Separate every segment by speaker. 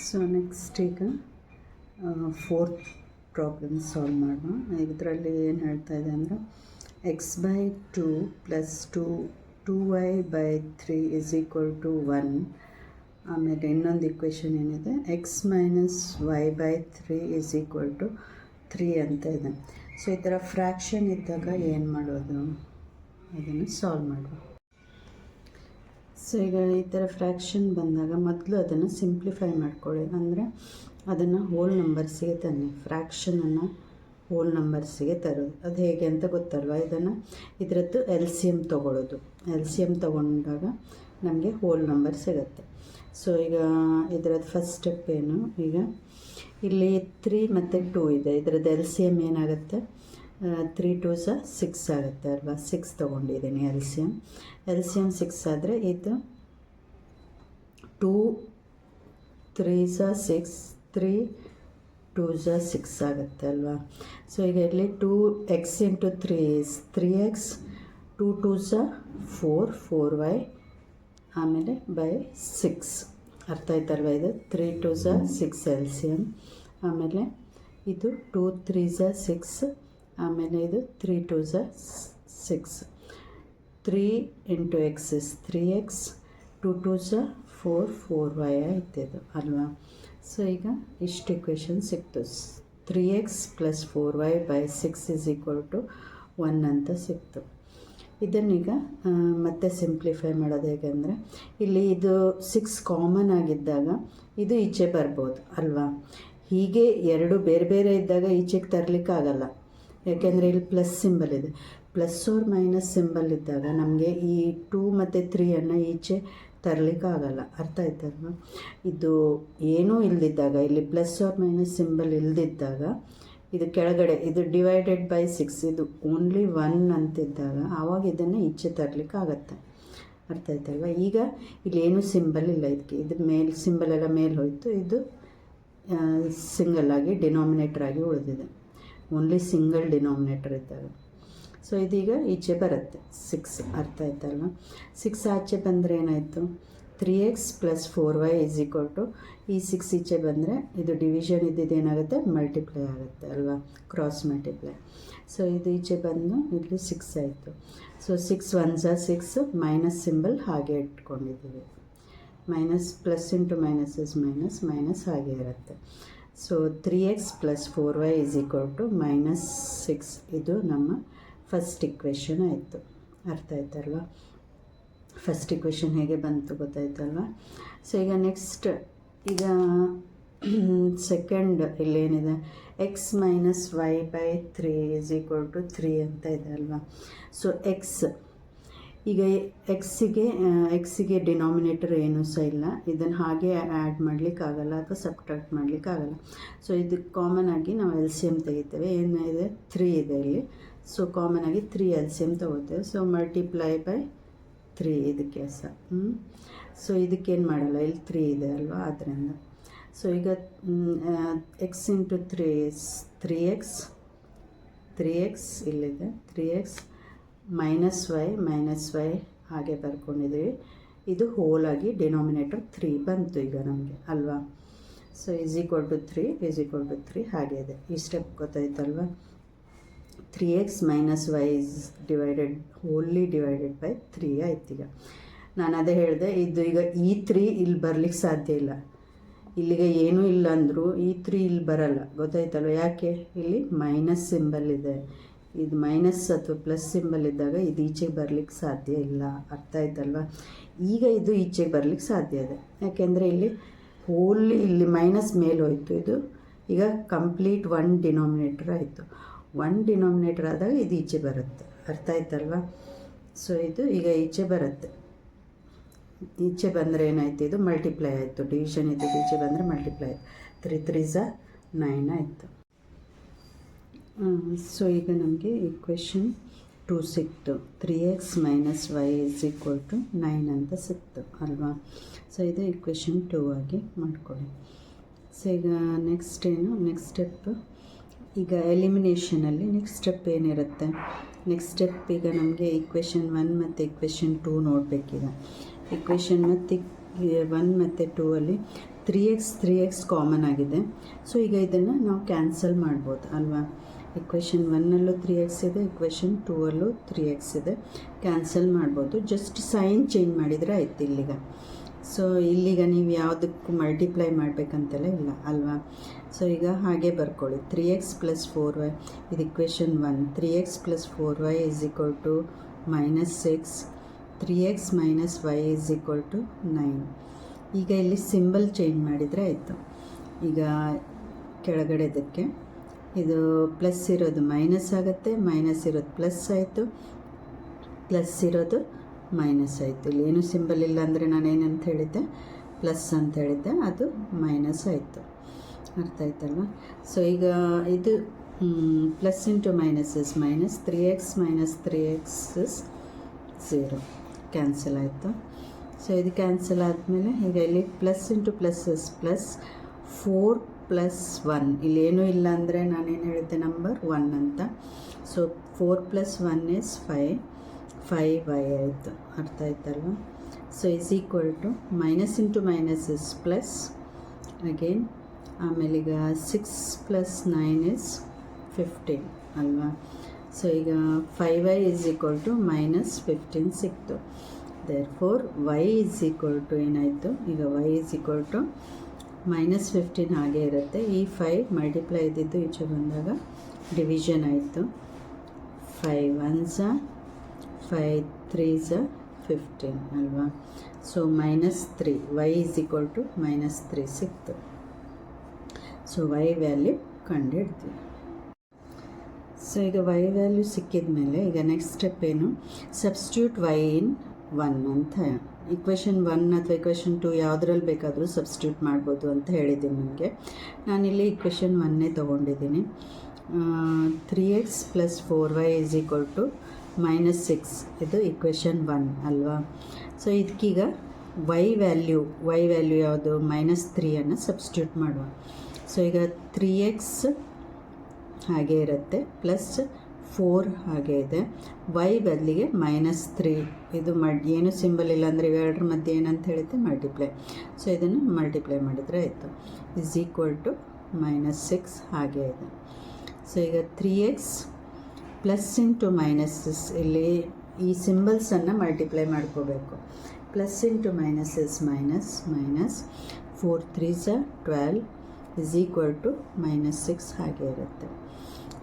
Speaker 1: So next ಈಗ fourth problem solve ಮಾಡುವ. ಇದರಲ್ಲಿ ಏನು ಹೇಳ್ತಾ ಇದೆ ಅಂದರೆ x/2 + 2y/3 = 1. ಆಮೇಲೆ ಇನ್ನೊಂದು ಇಕ್ವೇಷನ್ ಏನಿದೆ x - y/3 = 3 ಅಂತ ಇದೆ. ಸೊ ಈ ಥರ ಫ್ರ್ಯಾಕ್ಷನ್ ಇದ್ದಾಗ ಏನು ಮಾಡೋದು ಅದನ್ನು ಸಾಲ್ವ್ ಮಾಡುವ. ಸೊ ಈಗ ಈ ಥರ ಫ್ರ್ಯಾಕ್ಷನ್ ಬಂದಾಗ ಮೊದಲು ಅದನ್ನು ಸಿಂಪ್ಲಿಫೈ ಮಾಡ್ಕೊಳ್ಳಿ, ಅಂದರೆ ಅದನ್ನು ಹೋಲ್ ನಂಬರ್ಸಿಗೆ ತನ್ನಿ. ಫ್ರ್ಯಾಕ್ಷನನ್ನು ಹೋಲ್ ನಂಬರ್ಸಿಗೆ ತರೋದು ಅದು ಹೇಗೆ ಅಂತ ಗೊತ್ತಲ್ವ. ಇದರದ್ದು LCM ತೊಗೊಳ್ಳೋದು. LCM ತೊಗೊಂಡಾಗ ನಮಗೆ ಹೋಲ್ ನಂಬರ್ ಸಿಗುತ್ತೆ. ಸೊ ಈಗ ಇದರದ್ದು ಫಸ್ಟ್ ಸ್ಟೆಪ್ ಏನು, ಈಗ ಇಲ್ಲಿ 3 ಮತ್ತು 2 ಇದೆ. ಇದರದ್ದು LCM ಏನಾಗುತ್ತೆ, 3 2 6 ಆಗುತ್ತೆ ಅಲ್ವಾ. 6 ತೊಗೊಂಡಿದ್ದೀನಿ LCM 6 ಆದರೆ ಇದು 2 3 6 3 2 6 ಆಗುತ್ತೆ ಅಲ್ವಾ. ಸೊ ಈಗ ಇಲ್ಲಿ 2x × 3 is 3x, 2 2 4 4y ಆಮೇಲೆ ಬೈ 6. ಅರ್ಥ ಆಯ್ತಲ್ವ. ಇದು 3 2 6 LCM, ಆಮೇಲೆ ಇದು 2 3 6, ಆಮೇಲೆ ಇದು 3 2 6. 3 × x is 3x, 2 2 4 4y ಆಯ್ತಿದ್ದು ಅಲ್ವಾ. ಸೊ ಈಗ ಇಷ್ಟು ಇಕ್ವೇಷನ್ ಸಿಕ್ತು. 3x + 4y/6 = 1 ಅಂತ ಸಿಕ್ತು. ಇದನ್ನೀಗ ಮತ್ತೆ ಸಿಂಪ್ಲಿಫೈ ಮಾಡೋದು ಹೇಗೆ ಅಂದರೆ, ಇಲ್ಲಿ ಇದು 6 ಕಾಮನ್ ಆಗಿದ್ದಾಗ ಇದು ಈಚೆ ಬರ್ಬೋದು ಅಲ್ವಾ. ಹೀಗೆ ಎರಡು ಬೇರೆ ಬೇರೆ ಇದ್ದಾಗ ಈಚೆಗೆ ತರಲಿಕ್ಕಾಗಲ್ಲ, ಯಾಕೆಂದರೆ ಇಲ್ಲಿ ಪ್ಲಸ್ ಸಿಂಬಲ್ ಇದೆ. ಪ್ಲಸ್ ಆರ್ ಮೈನಸ್ ಸಿಂಬಲ್ ಇದ್ದಾಗ ನಮಗೆ ಈ 2 ಮತ್ತು 3 ಈಚೆ ತರಲಿಕ್ಕಾಗಲ್ಲ. ಅರ್ಥ ಆಯ್ತಲ್ವ. ಇದು ಏನೂ ಇಲ್ಲದಿದ್ದಾಗ, ಇಲ್ಲಿ ಪ್ಲಸ್ ಆರ್ ಮೈನಸ್ ಸಿಂಬಲ್ ಇಲ್ಲದಿದ್ದಾಗ, ಇದು ಕೆಳಗಡೆ ಇದು /6 ಇದು ಓನ್ಲಿ 1 ಅಂತಿದ್ದಾಗ ಆವಾಗ ಇದನ್ನು ಈಚೆ ತರಲಿಕ್ಕಾಗತ್ತೆ. ಅರ್ಥ ಆಯ್ತಲ್ವ. ಈಗ ಇಲ್ಲೇನು ಸಿಂಬಲ್ ಇಲ್ಲ ಇದಕ್ಕೆ, ಇದು ಮೇಲೆ ಸಿಂಬಲ್ ಎಲ್ಲ ಮೇಲೆ ಹೋಯಿತು. ಇದು ಸಿಂಗಲ್ ಆಗಿ ಡಿನಾಮಿನೇಟರ್ ಆಗಿ ಉಳಿದಿದೆ, ಓನ್ಲಿ ಸಿಂಗಲ್ ಡಿನಾಮಿನೇಟರ್ ಇದ್ದಾಗ. ಸೊ ಇದೀಗ ಈಚೆ ಬರುತ್ತೆ 6. ಅರ್ಥ ಆಯ್ತಲ್ವ. 6 ಆಚೆ ಬಂದರೆ ಏನಾಯಿತು, 3x + 4y = ಈ 6 ಈಚೆ ಬಂದರೆ ಇದು ಡಿವಿಷನ್ ಇದ್ದಿದ್ದೇನಾಗುತ್ತೆ, ಮಲ್ಟಿಪ್ಲೈ ಆಗುತ್ತೆ ಅಲ್ವಾ, ಕ್ರಾಸ್ ಮಲ್ಟಿಪ್ಲೈ. ಸೊ ಇದು ಈಚೆ ಬಂದು ಇಲ್ಲಿ 6 ಆಯಿತು. ಸೊ 6 1 6, ಮೈನಸ್ ಸಿಂಬಲ್ ಹಾಗೆ ಇಟ್ಕೊಂಡಿದ್ದೀವಿ. Minus plus into minus is minus, minus ಹಾಗೆ ಇರುತ್ತೆ. So 3x + 4y = -6. ಇದು ನಮ್ಮ ಫಸ್ಟ್ ಇಕ್ವೇಷನ್ ಆಯಿತು. ಅರ್ಥ ಆಯ್ತಲ್ವ. ಫಸ್ಟ್ ಇಕ್ವೇಷನ್ ಹೇಗೆ ಬಂತು ಗೊತ್ತಾಯ್ತಲ್ವ. ಸೊ ಈಗ ನೆಕ್ಸ್ಟ್ ಈಗ ಸೆಕೆಂಡ್ ಇಲ್ಲೇನಿದೆ, x - y/3 = 3 ಅಂತ ಇದೆ ಅಲ್ವಾ. ಸೊ ಈಗ ಎಕ್ಸಿಗೆ ಡಿನಾಮಿನೇಟರ್ ಏನೂ ಸಹ ಇಲ್ಲ, ಇದನ್ನು ಹಾಗೆ ಆ್ಯಡ್ ಮಾಡಲಿಕ್ಕಾಗಲ್ಲ ಅಥವಾ ಸಬ್ಟ್ರಾಕ್ಟ್ ಮಾಡಲಿಕ್ಕಾಗಲ್ಲ. ಸೊ ಇದು ಕಾಮನ್ ಆಗಿ ನಾವು LCM ತೆಗಿತೇವೆ. ಏನಿದೆ 3 ಇದೆ ಇಲ್ಲಿ. ಸೊ ಕಾಮನ್ ಆಗಿ 3 LCM ತೊಗೋತೇವೆ. ಸೊ ಮಲ್ಟಿಪ್ಲೈ ಬೈ 3 ಇದಕ್ಕೆ ಸಹ. ಸೊ ಇದಕ್ಕೇನು ಮಾಡಲ್ಲ, ಇಲ್ಲಿ 3 ಇದೆ ಅಲ್ವಾ, ಆದ್ದರಿಂದ. ಸೊ ಈಗ x × 3 is 3x ಇಲ್ಲಿದೆ 3x -y ಹಾಗೆ ಬರ್ಕೊಂಡಿದ್ದೀವಿ. ಇದು ಹೋಲ್ ಆಗಿ ಡಿನಾಮಿನೇಟರ್ 3 ಬಂತು ಈಗ ನಮಗೆ ಅಲ್ವಾ. ಸೊ = 3 ಹಾಗೆ ಇದೆ. ಈ ಸ್ಟೆಪ್ ಗೊತ್ತಾಯ್ತಲ್ವ. 3x - y ಡಿವೈಡೆಡ್ ಬೈ 3 ಆಯ್ತು. ಈಗ ನಾನು ಅದೇ ಹೇಳಿದೆ, ಇದು ಈಗ ಈ 3 ಇಲ್ಲಿ ಬರಲಿಕ್ಕೆ ಸಾಧ್ಯ ಇಲ್ಲ. ಇಲ್ಲಿಗೆ ಏನೂ ಇಲ್ಲ ಅಂದರೂ ಈ 3 ಇಲ್ಲಿ ಬರಲ್ಲ, ಗೊತ್ತಾಯ್ತಲ್ವ. ಯಾಕೆ, ಇಲ್ಲಿ ಮೈನಸ್ ಸಿಂಬಲ್ ಇದೆ. ಇದು ಮೈನಸ್ ಅಥವಾ ಪ್ಲಸ್ ಸಿಂಬಲ್ ಇದ್ದಾಗ ಇದು ಈಚೆಗೆ ಬರಲಿಕ್ಕೆ ಸಾಧ್ಯ ಇಲ್ಲ. ಅರ್ಥ ಆಯ್ತಲ್ವ. ಈಗ ಇದು ಈಚೆಗೆ ಬರಲಿಕ್ಕೆ ಸಾಧ್ಯ ಇದೆ, ಯಾಕೆಂದರೆ ಇಲ್ಲಿ ಇಲ್ಲಿ ಮೈನಸ್ ಮೇಲೆ ಹೋಯಿತು. ಇದು ಈಗ ಕಂಪ್ಲೀಟ್ 1 ಡಿನಾಮಿನೇಟರ್ ಆಯಿತು. 1 ಡಿನಾಮಿನೇಟರ್ ಆದಾಗ ಇದು ಈಚೆ ಬರುತ್ತೆ. ಅರ್ಥ ಆಯ್ತಲ್ವ. ಸೊ ಇದು ಈಗ ಈಚೆ ಬರುತ್ತೆ. ಈಚೆ ಬಂದರೆ ಏನಾಯಿತು, ಇದು ಮಲ್ಟಿಪ್ಲೈ ಆಯಿತು. ಡಿವಿಷನ್ ಇದ್ದು ಈಚೆ ಬಂದರೆ ಮಲ್ಟಿಪ್ಲೈ ಆಯಿತು. 3 3 9 ಆಯಿತು. ಸೊ ಈಗ ನಮಗೆ ಇಕ್ವೇಷನ್ 2 ಸಿಕ್ತು. 3x - y = 9 ಅಂತ ಸಿಕ್ತು ಅಲ್ವಾ. ಸೊ ಇದು ಇಕ್ವೇಷನ್ 2 ಆಗಿ ಮಾಡ್ಕೊಳ್ಳಿ. ಸೊ ಈಗ ನೆಕ್ಸ್ಟ್ ಸ್ಟೆಪ್, ಈಗ ಎಲಿಮಿನೇಷನಲ್ಲಿ ನೆಕ್ಸ್ಟ್ ಸ್ಟೆಪ್ ಏನಿರುತ್ತೆ, ನೆಕ್ಸ್ಟ್ ಸ್ಟೆಪ್ ಈಗ ನಮಗೆ ಇಕ್ವೇಷನ್ 1 ಮತ್ತು ಇಕ್ವೇಷನ್ 2 ನೋಡಬೇಕೀಗ. ಇಕ್ವೇಷನ್ 1 ಮತ್ತು 2 ಅಲ್ಲಿ 3x ಕಾಮನ್ ಆಗಿದೆ. ಸೊ ಈಗ ಇದನ್ನು ನಾವು ಕ್ಯಾನ್ಸಲ್ ಮಾಡ್ಬೋದು ಅಲ್ವಾ. ಇಕ್ವೇಷನ್ 1ಅಲ್ಲೂ 3x ಇದೆ, ಇಕ್ವೇಷನ್ 2ಅಲ್ಲೂ 3x ಇದೆ. ಕ್ಯಾನ್ಸಲ್ ಮಾಡ್ಬೋದು, ಜಸ್ಟ್ ಸೈನ್ ಚೇಂಜ್ ಮಾಡಿದರೆ ಆಯ್ತು ಇಲ್ಲಿಗ. ಸೊ ಇಲ್ಲಿಗ ನೀವು ಯಾವುದಕ್ಕೂ ಮಲ್ಟಿಪ್ಲೈ ಮಾಡಬೇಕಂತೆಲ್ಲ ಇಲ್ಲ ಅಲ್ವಾ. ಸೊ ಈಗ ಹಾಗೆ ಬರ್ಕೊಳ್ಳಿ, 3x + 4y ಇದು equation 1. 3x + 4y = -6, 3x - y = 9. ಈಗ ಇಲ್ಲಿ ಸಿಂಬಲ್ ಚೇಂಜ್ ಮಾಡಿದರೆ ಆಯಿತು. ಈಗ ಕೆಳಗಡೆದಕ್ಕೆ ಇದು ಪ್ಲಸ್ ಇರೋದು ಮೈನಸ್ ಆಗುತ್ತೆ, ಮೈನಸ್ ಇರೋದು ಪ್ಲಸ್ ಆಯಿತು, ಪ್ಲಸ್ ಇರೋದು ಮೈನಸ್ ಆಯಿತು. ಇಲ್ಲಿ ಏನು ಸಿಂಬಲ್ ಇಲ್ಲ ಅಂದರೆ ನಾನೇನಂತ ಹೇಳಿದ್ದೆ, ಪ್ಲಸ್ ಅಂತ ಹೇಳಿದ್ದೆ, ಅದು ಮೈನಸ್ ಆಯಿತು. ಅರ್ಥ ಆಯ್ತಲ್ವ. ಸೊ ಈಗ ಇದು plus into minus is minus, 3x - 3x is 0, cancel ಆಯಿತು. ಸೊ ಇದು ಕ್ಯಾನ್ಸಲ್ ಆದಮೇಲೆ ಈಗ ಇಲ್ಲಿ plus into plus is plus, 4 + 1 ಇಲ್ಲೇನೂ ಇಲ್ಲ ಅಂದರೆ ನಾನೇನು ಹೇಳಿದ್ದೆ, ನಂಬರ್ 1 ಅಂತ. ಸೊ 4 + 1 ಇಸ್ 5y ಆಯಿತು. ಅರ್ಥ ಆಯ್ತಲ್ವ. So = minus into minus is plus again. ಆಮೇಲೆ ಈಗ 6 + 9 ಇಸ್ 15 ಅಲ್ವಾ. ಸೊ ಈಗ 5y -15 ಸಿಕ್ತು. ದೇರ್ಫೋರ್ y ಏನಾಯಿತು, ಈಗ y -15 ಹಾಗೆ ಇರುತ್ತೆ. ಈ 5 ಮಲ್ಟಿಪ್ಲೈ ಇದ್ದಿದ್ದು ಈಚೆ ಬಂದಾಗ ಡಿವಿಷನ್ ಆಯಿತು. 5 1s 5 3s 15 ಅಲ್ವಾ. ಸೊ -3 y -3 ಸಿಕ್ತು. ಸೊ y ವ್ಯಾಲ್ಯೂ ಕಂಡುಹಿಡ್ತೀವಿ. ಸೊ ಈಗ y ವ್ಯಾಲ್ಯೂ ಸಿಕ್ಕಿದ ಮೇಲೆ ಈಗ ನೆಕ್ಸ್ಟ್ ಸ್ಟೆಪ್ ಏನು, ಸಬ್ಸ್ಟಿಟ್ಯೂಟ್ y ಇನ್ 1 ಅಂತ. ಇಕ್ವೇಷನ್ 1 ಅಥವಾ ಇಕ್ವೇಷನ್ 2 ಯಾವುದ್ರಲ್ಲಿ ಬೇಕಾದರೂ ಸಬ್ಸ್ಟಿಟ್ಯೂಟ್ ಮಾಡ್ಬೋದು ಅಂತ ಹೇಳಿದ್ದೀನಿ ನಿಮಗೆ. ನಾನಿಲ್ಲಿ ಇಕ್ವೇಷನ್ 1 ತೊಗೊಂಡಿದ್ದೀನಿ. 3x + 4y = -6 ಇದು ಇಕ್ವೇಷನ್ 1 ಅಲ್ವಾ. ಸೊ ಇದಕ್ಕೀಗ y ವ್ಯಾಲ್ಯೂ ಯಾವುದು, -3 ಸಬ್ಸ್ಟಿಟ್ಯೂಟ್ ಮಾಡುವ. ಸೊ ಈಗ 3x ಹಾಗೆ ಇರುತ್ತೆ, ಪ್ಲಸ್ 4 ಹಾಗೆ ಇದೆ, y ಬದಲಿಗೆ -3 ಇದು ಏನು ಸಿಂಬಲ್ ಇಲ್ಲ ಅಂದರೆ ಇವೆರಡರ ಮಧ್ಯೆ ಏನಂತ ಹೇಳಿದ್ದೆ, ಮಲ್ಟಿಪ್ಲೈ. ಸೊ ಇದನ್ನು ಮಲ್ಟಿಪ್ಲೈ ಮಾಡಿದರೆ ಆಯಿತು, =−6 ಹಾಗೆ ಇದೆ. ಸೊ ಈಗ 3x ಪ್ಲಸ್ ಇಂಟು ಮೈನಸ್, ಇಲ್ಲಿ ಈ ಸಿಂಬಲ್ಸನ್ನು ಮಲ್ಟಿಪ್ಲೈ ಮಾಡ್ಕೋಬೇಕು. Plus into minus is minus, 4 3s 12 -6 ಹಾಗೆ ಇರುತ್ತೆ.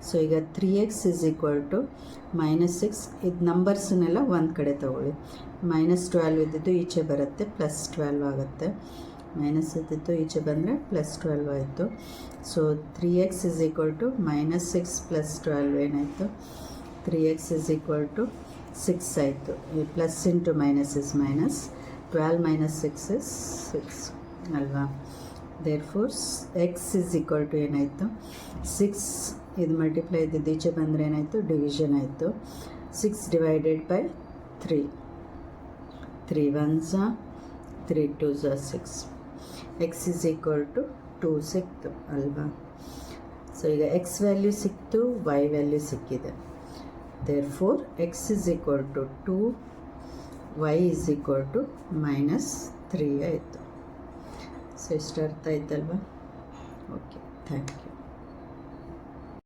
Speaker 1: ಸೊ ಈಗ 3x -6, ಇದು ನಂಬರ್ಸನ್ನೆಲ್ಲ ಒಂದು ಕಡೆ ತೊಗೊಳ್ಳಿ. -12 ಇದ್ದಿದ್ದು ಈಚೆ ಬರುತ್ತೆ, +12 ಆಗುತ್ತೆ. ಮೈನಸ್ ಇದ್ದಿದ್ದು ಈಚೆ ಬಂದರೆ +12 ಆಯಿತು. ಸೊ 3x -6 + 12 ಏನಾಯಿತು, 3x 6 ಆಯಿತು. Plus into minus is minus, 12 - 6 is 6 ಅಲ್ವಾ. ದೇರ್ಫೋರ್ x ಏನಾಯಿತು, 6 ಇದು ಮಲ್ಟಿಪ್ಲೈ ಇದ್ದಿದ್ದು ಈಚೆ ಬಂದರೆ ಏನಾಯಿತು, ಡಿವಿಷನ್ ಆಯಿತು. 6 / 3, 3 1s 3 2s 6, x 2 ಸಿಕ್ತು ಅಲ್ವಾ. ಸೊ ಈಗ x ವ್ಯಾಲ್ಯೂ ಸಿಕ್ತು, y ವ್ಯಾಲ್ಯೂ ಸಿಕ್ಕಿದೆ. ದೇರ್ಫೋರ್ x 2, y -3 ಆಯಿತು. ಸೊ ಇಷ್ಟು ಅರ್ಥ ಆಯ್ತಲ್ವಾ. Okay, thank you.